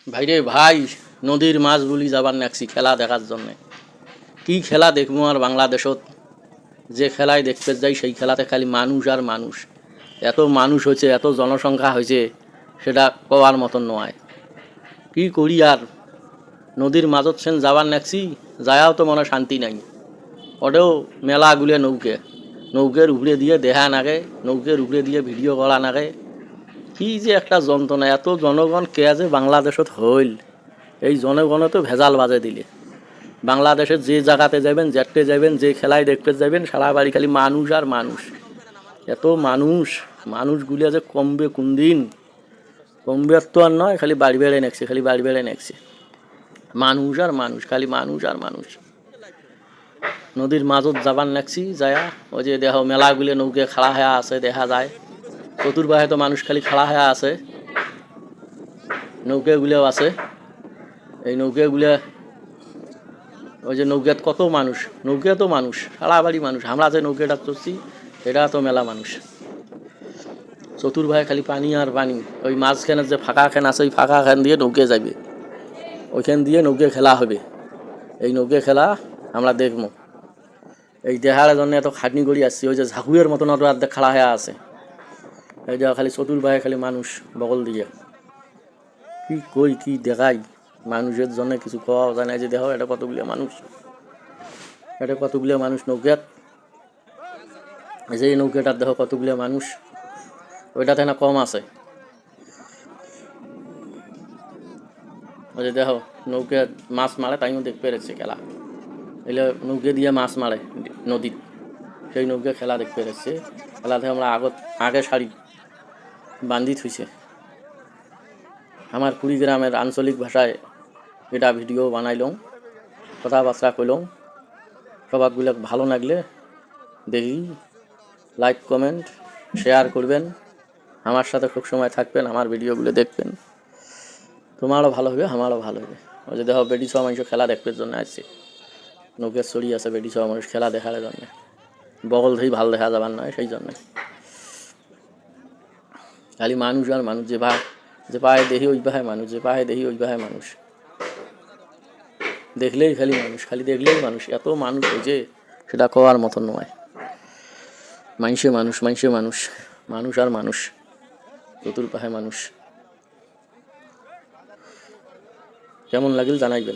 ভাইরে ভাই, নদীর মাছ বুলি যাবার নাকছি খেলা দেখার জন্যে। কি খেলা দেখবো আর বাংলাদেশত? যে খেলায় দেখতে যাই সেই খেলাতে খালি মানুষ আর মানুষ। এত মানুষ হয়েছে, এত জনসংখ্যা হয়েছে, সেটা কওয়ার মতন নয়। কি করি আর? নদীর মাঝত সেন যাবার নাকছি, যায়াও তো মনে শান্তি নাই। ওটাও মেলা গুলে নৌকের উপরে দিয়ে দেখা নাগে, নৌকের উপরে দিয়ে ভিডিও করা নাগে। কি যে একটা যন্ত্রণা! এত জনগণ কে যে বাংলাদেশত হইল, এই জনগণে তো ভেজাল বাজে দিলে। বাংলাদেশের যে জায়গাতে যাবেন, যেতে যাবেন, যে খেলায় দেখতে যাবেন, সারা বাড়ি খালি মানুষ আর মানুষ। এত মানুষগুলিয়া যে কমবে কোন দিন? কমবে তো আর নয়, খালি বাড়ি বেড়ে নেকছে। মানুষ আর মানুষ, খালি মানুষ আর মানুষ। নদীর মাঝত যাবার নাকছি, যায়া ওই যে দেহ মেলাগুলি নৌকে খাড়া হয়ে আছে দেখা যায়। চতুর্বাহে তো মানুষ খালি খাড়া হয়ে আছে, নৌকেগুলিও আছে। এই নৌকেগুলো, ওই যে নৌকাত কত মানুষ, নৌকা তো মানুষ, সারা বাড়ি মানুষ। আমরা যে নৌকাটা চড়ছি এটা তো মেলা মানুষ। চতুর্ভাই খালি পানি আর পানি। ওই মাঝখানে যে ফাঁকা খান আছে, ওই ফাঁকা খান দিয়ে নৌকে যাবে, ওইখান দিয়ে নৌকে খেলা হবে। এই নৌকে খেলা আমরা দেখবো। এই দেখার জন্য এত খাটনি করি আসছি। ওই যে ঝাঁকুয়ের মতন অত অর্ধেক খাড়া হয়ে আছে। এই যে খালি চতুর্ভাই খালি মানুষ বগল দিয়ে। কি কই, কি দেখাই? মানুষের জন্য কিছু খাওয়া যায় না। যে দেখো এটা কতগুলো মানুষ নৌকাত। এই যে এই নৌকাটার দেখো কতগুলো মানুষ, ওইটাতে না কম আছে। ওই যে দেখো নৌকা মাছ মারে, তাইও দেখতে পেরেছে খেলা। এলে নৌকে দিয়ে মাছ মারে নদীত, সেই নৌকা খেলা দেখতে পেরেছে। খেলাতে আমরা আগে সারি বান্ধি থুইছে। আমার কুড়িগ্রামের আঞ্চলিক ভাষায় এটা ভিডিও বানাইলাম, কথাবার্তা কইলাম। সবাইগুলো ভালো লাগলে দেখি লাইক, কমেন্ট, শেয়ার করবেন। আমার সাথে খুব সময় থাকবেন, আমার ভিডিওগুলো দেখবেন। তোমারও ভালো হবে, আমারও ভালো হবে। ওই যে দেখো বেডি সব মানুষ খেলা দেখবার জন্য আসছে। নৌকের ছড়ি আছে, বেডি সব মানুষ খেলা দেখার জন্য। বগল ধরি ভাল দেখা যাবার নয়, সেই জন্যে খালি মানুষ আর মানুষ। যে পায়ে দেখি ওই পাহে মানুষ, যে পায়ে দেখি ওই পাহে মানুষ। দেখলেই খালি মানুষ, খালি দেখলেই মানুষ। এত মানুষ হয়েছে সেটা কওয়ার মতন নয়। মানুষ মানুষ আর মানুষ, চতুর্পাহে মানুষ। কেমন লাগিল জানাইবেন।